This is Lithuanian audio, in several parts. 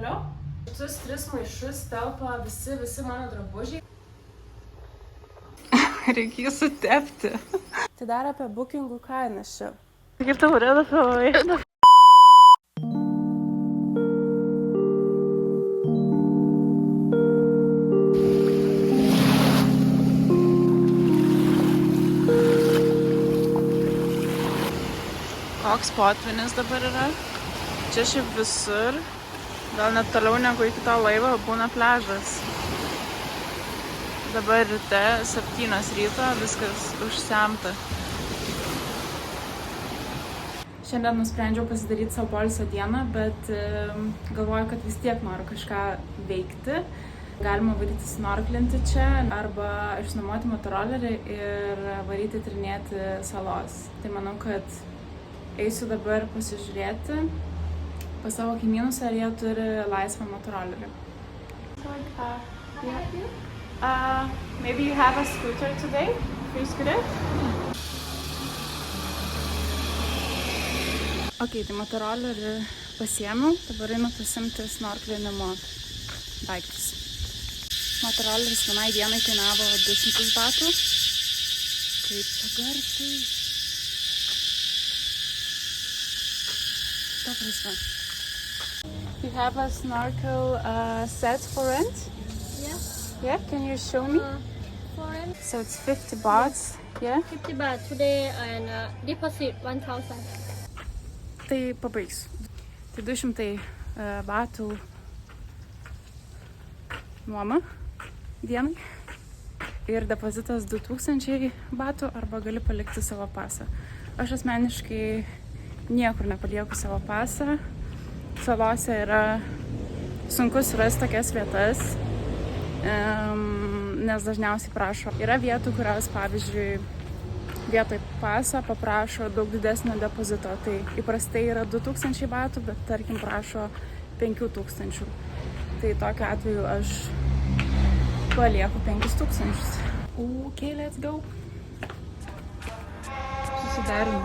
Alio? Šitus 3 maišus telpa visi mano drabužiai. Reikia sutepti. Tai dar apie bookingų kainas čia. Kaip tau reda tavo? Koks potvynis dabar yra? Čia šiaip visur, gal net toliau negu iki to laivo, būna pliažas. Dabar ryte 7 ryto, viskas užsemta. Šiandien nusprendžiau pasidaryti savo poilsio dieną, bet galvoju, kad vis tiek noriu kažką veikti. Galima varyti snorklinti čia arba išnuomoti motorolerį ir varyti tyrinėti salos. Tai manau, kad eisiu dabar pasižiūrėti pas savo kaimynus, ar jie turi laisvą motorolerį. Maybe you have a scooter today? Free scooter? Ok, tai motorolerį pasiėmiau, dabar einu pasiimti snorklinimo daiktus. Motoroleris vienai dienai kainavo 200 batų. Kaip čia garsiai. Ta prasme. You have a snorkel set for rent? Yeah. Yeah, can you show me? For rent, So it's 50 baht, yeah? 50 baht today and deposit 1,000. Tai pabaigsiu. Tai 200 batų nuoma dienai ir depozitas 2000 batų arba gali palikti savo pasą. Aš asmeniškai niekur nepalieku savo pasą. Salose yra sunku surasti tokias vietas, nes dažniausiai prašo. Yra vietų, kurios, pavyzdžiui, vietoj paso paprašo daug didesnio depozito. Tai įprastai yra 2000 batų, bet tarkim prašo 5000. Tai tokiu atveju aš palieku 5000. Okay, let's go. Susiderinu.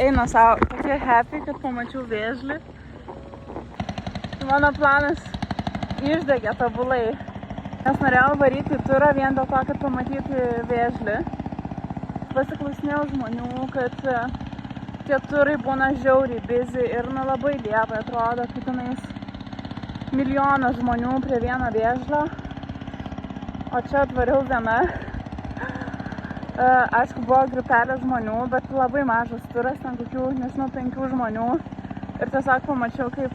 Einu savo, tokia happy, kad pamačiau vėžlį. Mano planas išdegė tobulai, nes norėjau varyti į turą vien dėl to, kad pamatyti vėžlį. Pasiklausinėjau žmonių, kad tie turai būna žiauriai busy ir labai liepai atrodo, kaip tenais milijonas žmonių prie vieno vėžlio. O čia atvariau viena. Aišku, buvo grupelė žmonių, bet labai mažas turas, ten kokių, nežinau, 5 žmonių. Ir tiesiog pamačiau, kaip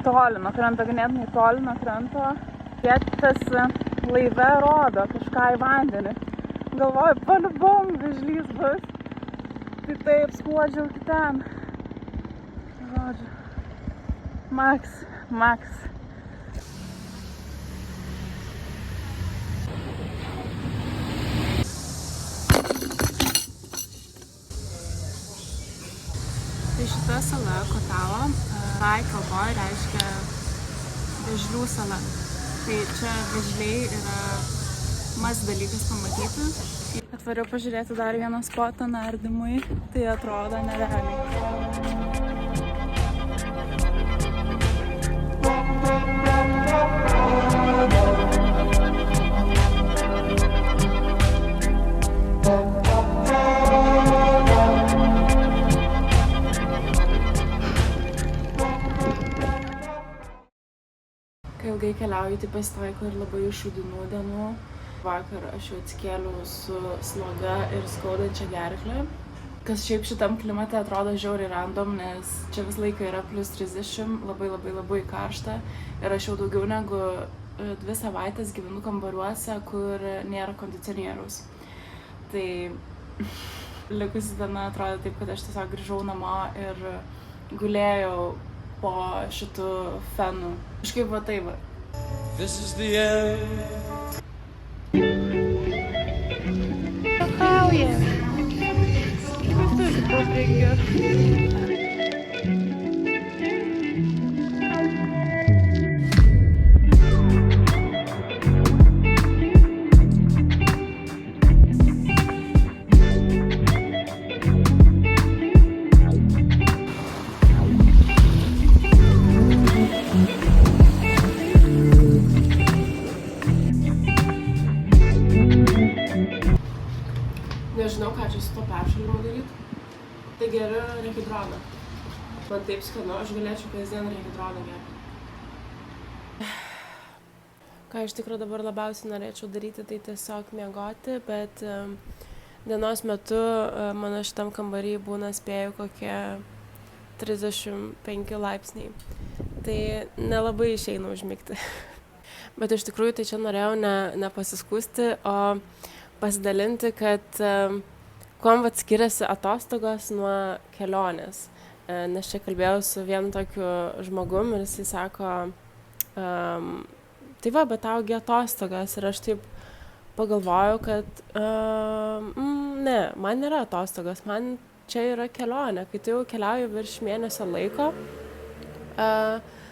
toli nuo kranto, ganėtinai toli nuo kranto. Tas laive rodo kažką į vandenį. Galvoju, paliubom vėžlys bus. Tai taip skuodžiau iki ten. Žodžiu. Max. Tai šita sala, Kotao, rai kalboj reiškia vėžlių sala. Tai čia vėžliai yra dalykas pamatyti. Atvariau pažiūrėti dar vieną spotą nardymui, tai atrodo nerealiai. Kai ilgai keliauju, tai pasitaiko ir labai šūdinų dienų. Vakar aš jau atsikėliau su sloga ir skaudančia gerklę, kas šiaip šitam klimate atrodo žiauriai random, nes čia vis laiką yra +30, labai karšta ir aš jau daugiau negu 2 savaitės gyvenu kambariuose, kur nėra kondicionieriaus. Tai likusi diena atrodė taip, kad aš tiesiog grįžau namo ir gulėjau po šitų fenų. Kažkaip va tai va. This is the end. Juokauja. Kas turi poreikį? Nežinau, ką čia su to peršalimu daryti. Tai geriu rehidroną. Man taip skanu, aš galėčiau kasdien rehidroną gerti. Ką iš tikrųjų dabar labiausiai norėčiau daryti, tai tiesiog miegoti, bet dienos metu mano šitam kambarį būna spėju kokie 35 laipsniai. Tai nelabai išeina užmigti. Bet iš tikrųjų tai čia norėjau ne pasiskųsti, o pasidalinti, kad kuom vat skiriasi atostogos nuo kelionės. Nes čia kalbėjau su vienu tokiu žmogum ir jisai sako, tai va, bet taugi atostogas. Ir aš taip pagalvojau, kad ne, man nėra atostogos, man čia yra kelionė. Kai tu jau keliauji virš mėnesio laiko,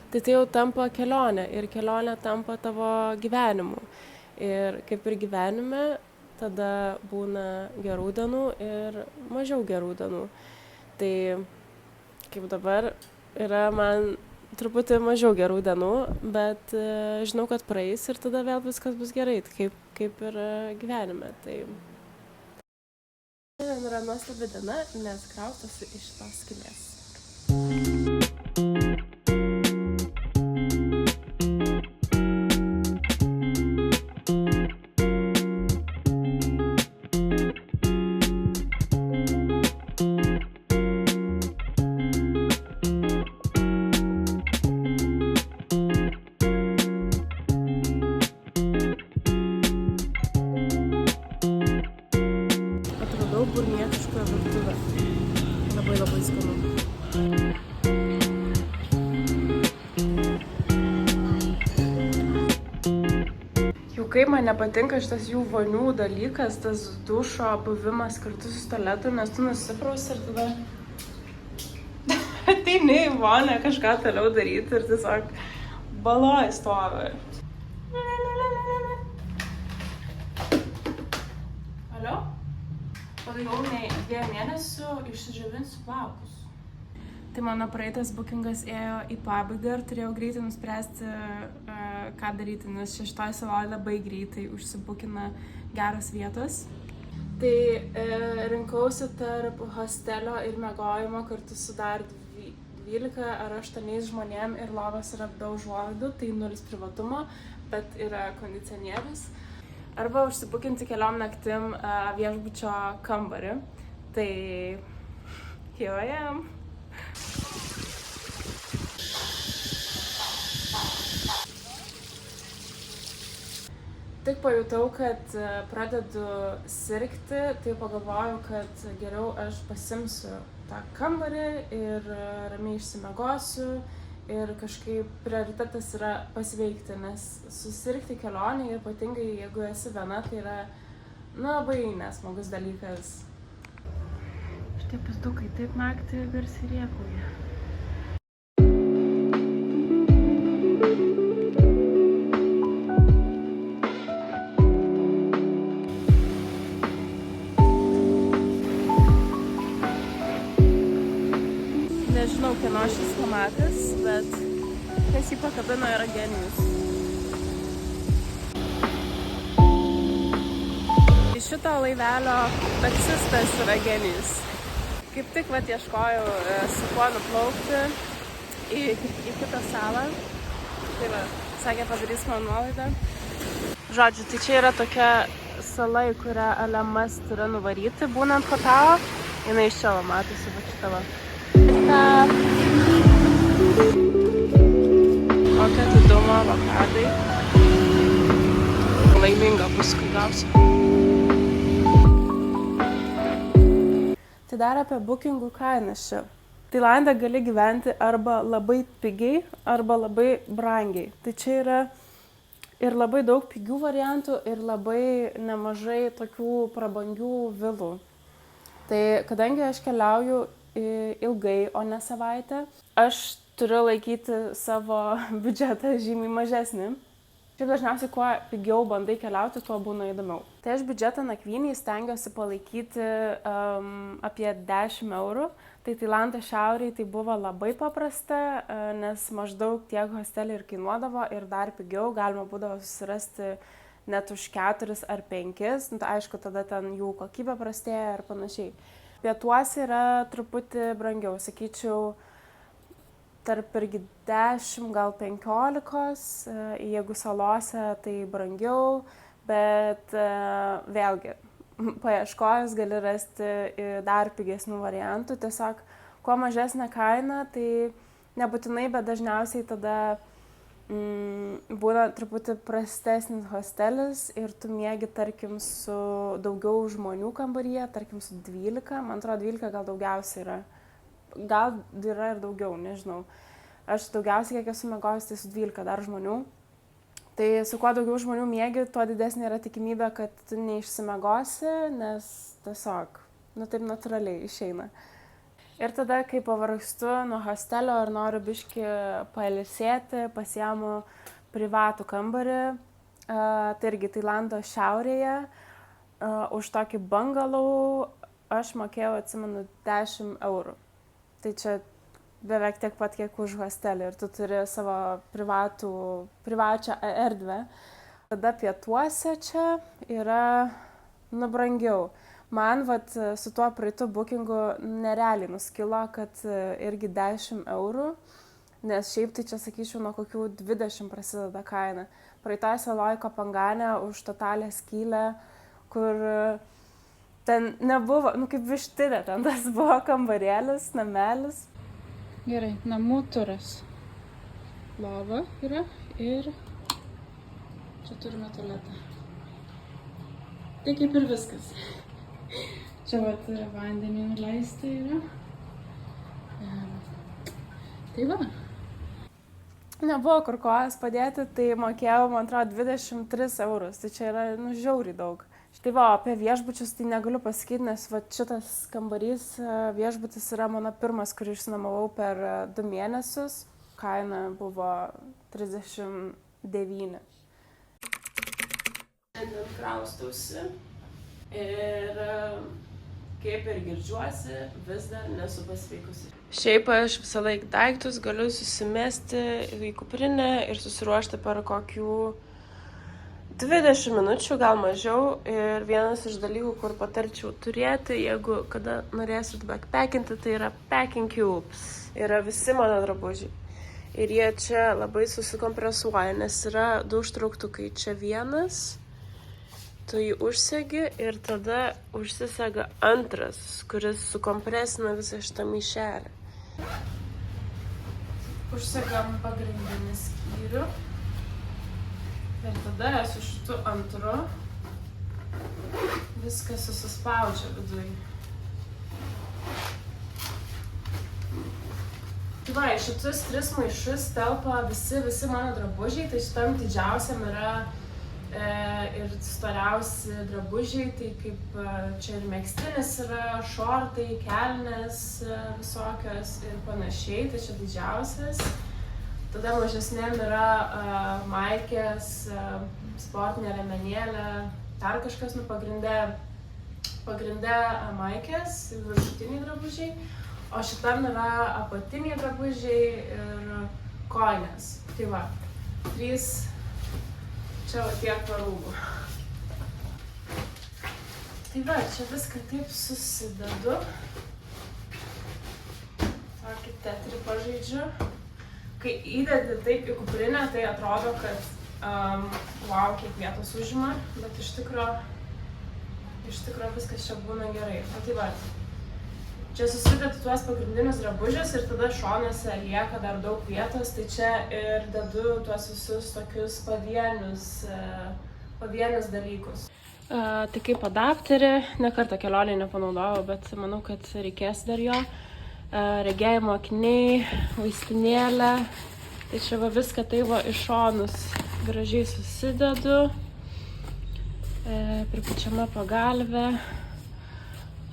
tai jau tampa kelionė ir kelionė tampa tavo gyvenimu. Ir kaip ir gyvenime, tada būna gerų dienų ir mažiau gerų dienų. Tai kaip dabar yra man truputį mažiau gerų dienų, bet žinau, kad praeis ir tada vėl viskas bus gerai, kaip ir gyvenime. Tai šiandien yra nuostabi diena, nes kraustosi iš tos skylės. Burnietišką virtuvę. Labai skanu. Jau kaip man nepatinka šitas jų vonių dalykas, tas dušo buvimas kartu su tualetu, nes tu nusiprausi ir tada ateini į vonę kažką toliau daryti ir tiesiog baloj stovi. Alio? Po jau 2 mėnesių išsidžiovinsiu plaukus. Tai mano praeitas bookingas ėjo į pabaigą ir turėjau greitai nuspręsti, ką daryti, nes šitoj saloj labai greitai užsibukina geros vietos. Tai rinkausi tarp hostelio ir miegojimo kartu su dar 12 ar 8 žmonėm ir lovas yra be užuolaidų, tai 0 privatumo, bet yra kondicionierius. Arba užsibukinti keliom naktim viešbučio kambarį. Tai here I am. Tik pajutau, kad pradedu sirgti, tai pagalvojau, kad geriau aš pasimsiu tą kambarį ir ramiai išsimiegosiu. Ir kažkaip prioritetas yra pasveikti, nes susirgti kelionėje, ypatingai jeigu esi viena, tai yra labai nesmagus dalykas. Šitie pizdukai taip naktį garsiai rėkauja. Nežinau, kieno šis hamakas, bet kas jį pakabino yra genijus. Šito laivelio taksistas yra genijus. Kaip tik ieškojau su kuo nuplaukti į kitą salą. Tai va, sakė, padarys man nuolaidą. Žodžiu, tai čia yra tokia sala, į kurią Alemas yra nuvaryti, būnant Kotao. Jinai iš čia matosi, va šitą va. Kokio didumo avokadai. Laiminga paskui gausiu. Tai dar apie bookingų kainas čia. Tailande gali gyventi arba labai pigiai, arba labai brangiai. Tai čia yra ir labai daug pigių variantų, ir labai nemažai tokių prabangių vilų. Tai kadangi aš keliauju ilgai, o ne savaitę, aš turiu laikyti savo biudžetą žymiai mažesnį. Šiaip dažniausiai, kuo pigiau bandai keliauti, tuo būna įdomiau. Tai aš biudžetą nakvynei stengiuosi palaikyti apie 10 eurų. Tai Tailando šiaurėje tai buvo labai paprasta, nes maždaug tiek hosteliai ir kainuodavo ir dar pigiau galima būdavo susirasti net už 4 ar 5. Nu, tai aišku, tada ten jų kokybė prastėja ir panašiai. Pietuose yra truputį brangiau, sakyčiau, tarp irgi 10, gal 15, jeigu salose tai brangiau, bet vėlgi, paieškojus gali rasti dar pigesnių variantų. Tiesiog, kuo mažesnė kaina, tai nebūtinai, bet dažniausiai tada būna truputį prastesnis hostelis ir tu miegi, tarkim, su daugiau žmonių kambaryje, tarkim, su 12, man atrodo, 12 gal daugiausiai yra. Gal yra ir daugiau, nežinau. Aš daugiausiai, kiek esu miegojus, tai su 12 dar žmonių. Tai su kuo daugiau žmonių miegi, tuo didesnė yra tikimybė, kad tu neišsimiegosi, nes tiesiog, taip natūraliai išeina. Ir tada, kai pavargstu nuo hostelio ir noriu biškį pailsėti, pasiemu privatų kambarį, tai irgi Tailando šiaurėje, už tokį bungalau aš mokėjau, atsimenu, 10 eurų. Tai čia beveik tiek pat, kiek už hostelį ir tu turi savo privačią erdvę. Tada pietuose čia yra brangiau. Man su tuo praeitu bookingu nerealiai nuskilo, kad irgi 10 eurų, nes šiaip tai čia, sakyčiau, nuo kokių 20 prasideda kaina. Praeitoje saloje Kopangane už totalią skylę, kur ten nebuvo, kaip vištinė, ten tas buvo kambarėlis, namelis. Gerai, namų turas. Lova yra ir čia turime tualetą. Tai kaip ir viskas. Čia vandenį nuleista yra. Tai va. Nebuvo kur kojas padėti, tai mokėjau, man atrodo, 23 eurus. Tai čia yra, žiauriai daug. Tai va, apie viešbučius tai negaliu pasakyti, nes šitas kambarys viešbutis yra mano pirmas, kurį išsinuomavau per 2 mėnesius. Kaina buvo 39. Šiandien kraustausi ir kaip ir girdžiuosi, vis dar nesu pasveikusi. Šiaip aš visą laiką daiktus galiu susimesti į kuprinę ir susiruošti per kokių 20 minučių, gal mažiau. Ir vienas iš dalykų, kur patarčiau turėti, jeigu kada norėsit backpackinti, tai yra packing cubes. Yra visi mano drabužiai. Ir jie čia labai susikompresuoja, nes yra 2 užtrauktukai. Čia vienas, tu jį užsegi ir tada užsisega antras, kuris sukompresina visą šitą maišelį. Užsegam pagrindinį skyrių. Ir tada su šitu antru viskas susispaudžia viduj. Tai va, į šitus 3 maišus telpa visi mano drabužiai, tai šitam didžiausiam yra ir storiausi drabužiai, tai kaip čia ir megztinis yra, šortai, kelnės visokios ir panašiai, tai čia didžiausias. Tada mažesnėm yra maikės, sportinė liemenėlė, dar kažkas, pagrinde maikės, viršutiniai drabužiai, o šitam yra apatiniai drabužiai ir kojinės. Tai va, 3 čia tiek rūbų. Tai va, čia viską taip susidedu. Tokį tetri pažaidžiu. Kai įdedi taip į kuprinę, tai atrodo, kad wow, kiek vietos užima, bet iš tikro viskas čia būna gerai. O tai va, čia susidedi tuos pagrindinius drabužius ir tada šonuose lieka dar daug vietos, tai čia ir dedu tuos visus tokius pavienius dalykus. Tai kaip adapterį, ne kartą kelionį nepanaudojau, bet manau, kad reikės dar jo. Regėjimo akiniai, vaistinėlė. Tai čia va viską tai va iš šonus gražiai susidedu. Pripučiama pagalvė,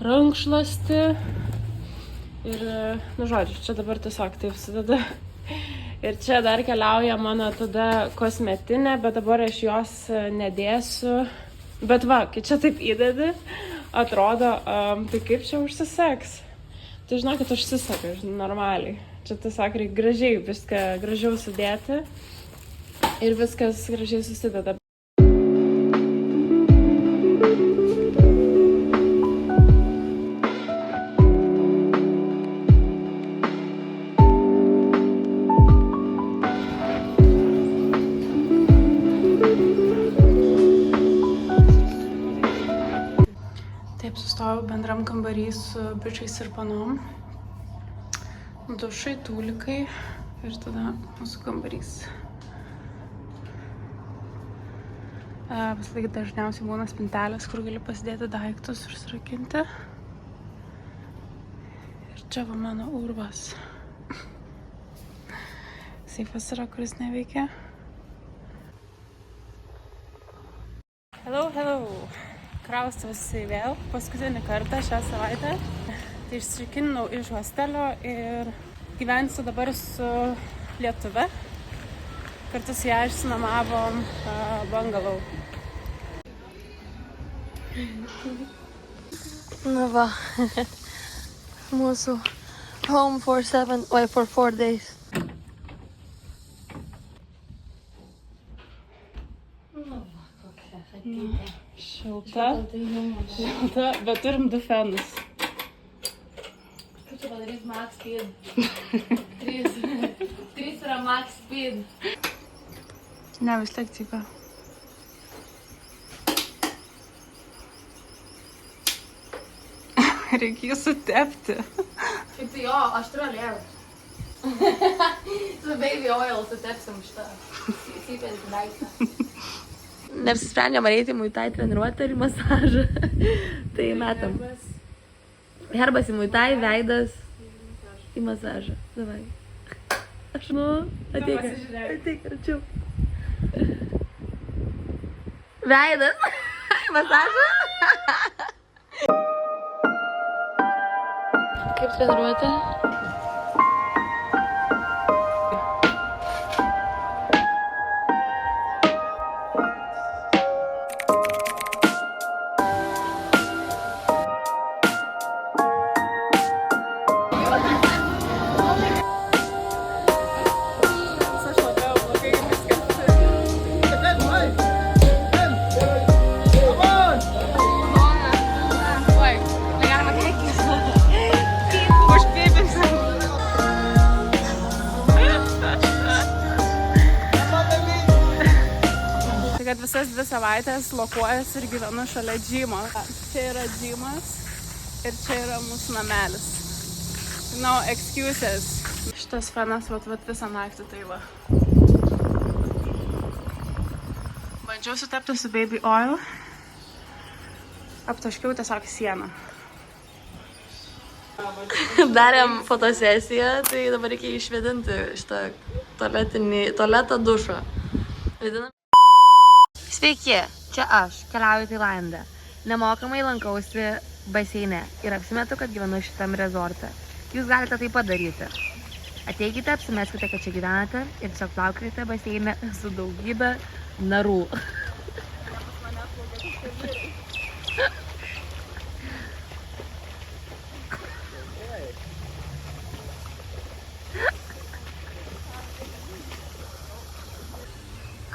rankšluostį. Ir, nu žodžiu, čia dabar tiesiog taip sudedu. Ir čia dar keliauja mano tada kosmetinė, bet dabar aš jos nedėsiu. Bet va, kai čia taip įdedi, atrodo, tai kaip čia užsiseks. Tai žinokit, užsiseka normaliai. Čia tiesiog reikia gražiai viską gražiau sudėti ir viskas gražiai susideda. Taip, sustojau bendram kambarį su bičiais ir panom. Dušai, tūlikai ir tada mūsų kambarys. Paslaikyti dažniausiai būna spintelės, kur gali pasidėti daiktus ir surakinti. Ir čia va mano urvas. Seifas yra, kuris neveikia. Hello, hello. Kraustausi vėl, paskutinį kartą šią savaitę. Tai išsikinau iš hostelio ir gyvensiu dabar su lietuve. Kartu su ją išsinuomavom bungalau. Na va, mūsų home for 4 days. Šilta, bet turim 2 fenus. Kaip čia padaryti max speed? 3 yra max speed. Ne, vis tiek cypia. Reikia jį sutepti. Kaip tai jo, aš turiu aliejų. Su baby oil sutepsim šitą cypiantį daiktą. Neapsisprendžiam, ar eiti į muitai treniruotę ir masažą. Tai metam. Herbas į muitai, veidas į masažą. Davai. Aš ateik arčiau. Veidas į masažą. Kaip treniruotė? Kad visas 2 savaitės lokuojas ir gyvenu šalia džimo. Čia yra džimas ir čia yra mūsų namelis. No excuses. Šitas fenas vat visą naktį tai va. Bandžiau sutepti su baby oil. Aptaškiau tiesiog sieną. Darėm fotosesiją, tai dabar reikia išvedinti šitą tualetą dušą. Sveiki, čia aš, keliauju į Tailandą. Nemokamai lankausi baseine ir apsimetu, kad gyvenu šitam rezorte. Jūs galite tai padaryti. Ateikite, apsimeskite, kad čia gyvenate ir tiesiog plaukiokite baseine su daugybė narų.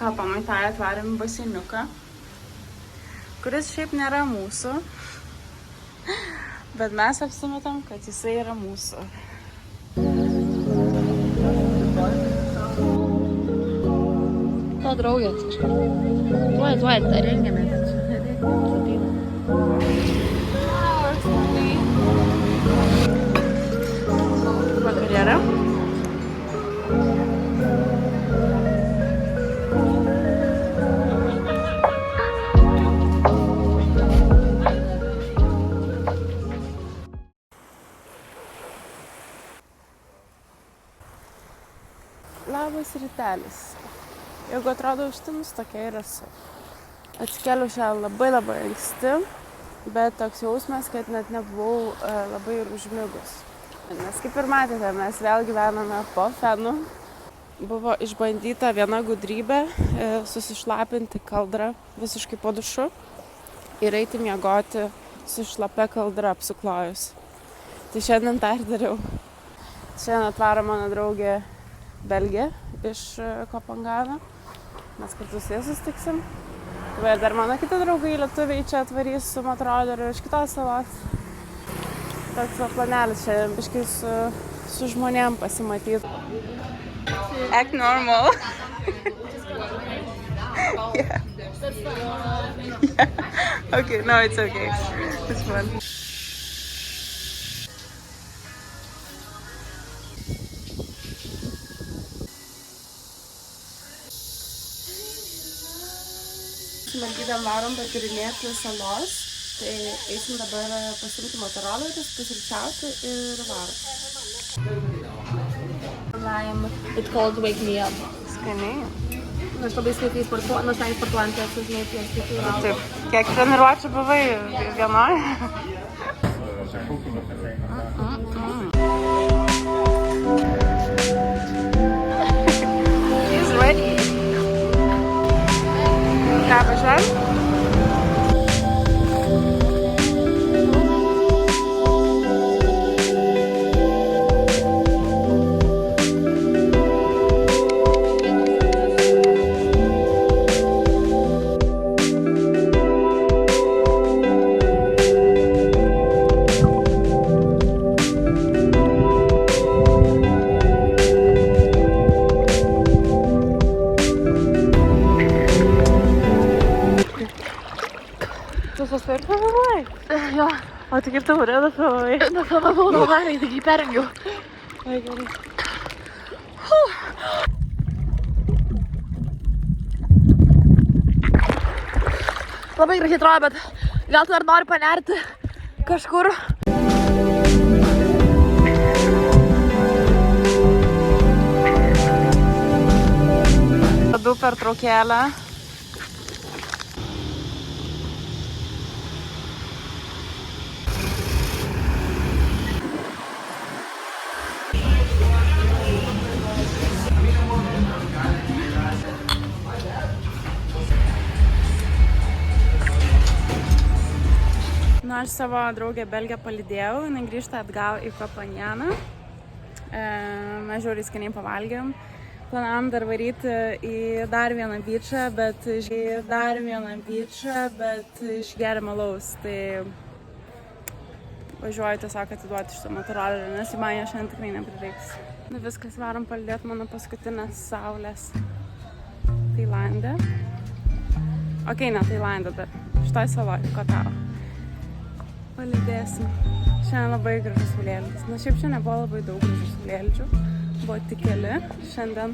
Ką, pamaitai atvarėm baseiniuką, kuris šiaip nėra mūsų, bet mes apsimetam, kad jisai yra mūsų. To draugės kažkaip. Tuoj, rengiamės. Vakarėlė. Labas rytelis. Jeigu atrodo užtimus, tokia ir esu. Atsikėliau šiandien labai anksti, bet toks jausmas, kad net nebuvau labai ir užmigus. Nes kaip ir matėte, mes vėl gyvename po fenu. Buvo išbandyta viena gudrybė susišlapinti kaldrą visiškai po dušu ir eiti miegoti su šlapia kaldra apsiklojus. Tai šiandien tą ir dariau. Šiandien atvaro mano draugė Belgė iš Kopangano. Mes kartu su jais susitiksim. Ir dar mano kiti draugai lietuviai čia atvarys su motoroleriu iš kitos salos. Toks planelis šiandien biškai su žmonėm pasimatyti. Act normal. Yeah. Yeah. Okay, no, it's okay. It's fun. Mergydėm varom patyrinėti salos, tai eisim dabar pasiimti motorolerius, pusryčiauti ir varom. Lime, it's called Wake Me Up. Skaniai. Aš labai sveikai sportuoju, sportuojant esu, žinai, prieš kitų valgų. Taip, kiek treniruočių buvai vienoj? He's ready. Ką, važiuojam? Jo. O tai kaip tavo reda filmavai? Nufilmavau normaliai, taigi perrengiau. Ai, gerai. Labai gražiai atrodo, bet gal tu dar nori panerti kažkur. Radau pertraukėlę. Aš savo draugę Belgę palydėjau, jinai grįžta atgal į Kopanganą. Mes žiauriai skaniai pavalgėm. Planavom dar varyti į dar vieną beachą, bet išgėrėm alaus. Tai važiuoju tiesiog atiduoti šitą motorollerį, nes į man jo šiandien tikrai neprireiks. Nu viskas, varom palydėti mano paskutinės saulės Tailande. Okei, ne Tailande, bet šitoj saloj, Kotaro. Palydėsim. Šiandien labai gražus saulėlydis. Na šiaip šiandien nebuvo labai daug gražus saulėlydžių. Buvo tik keli. Šiandien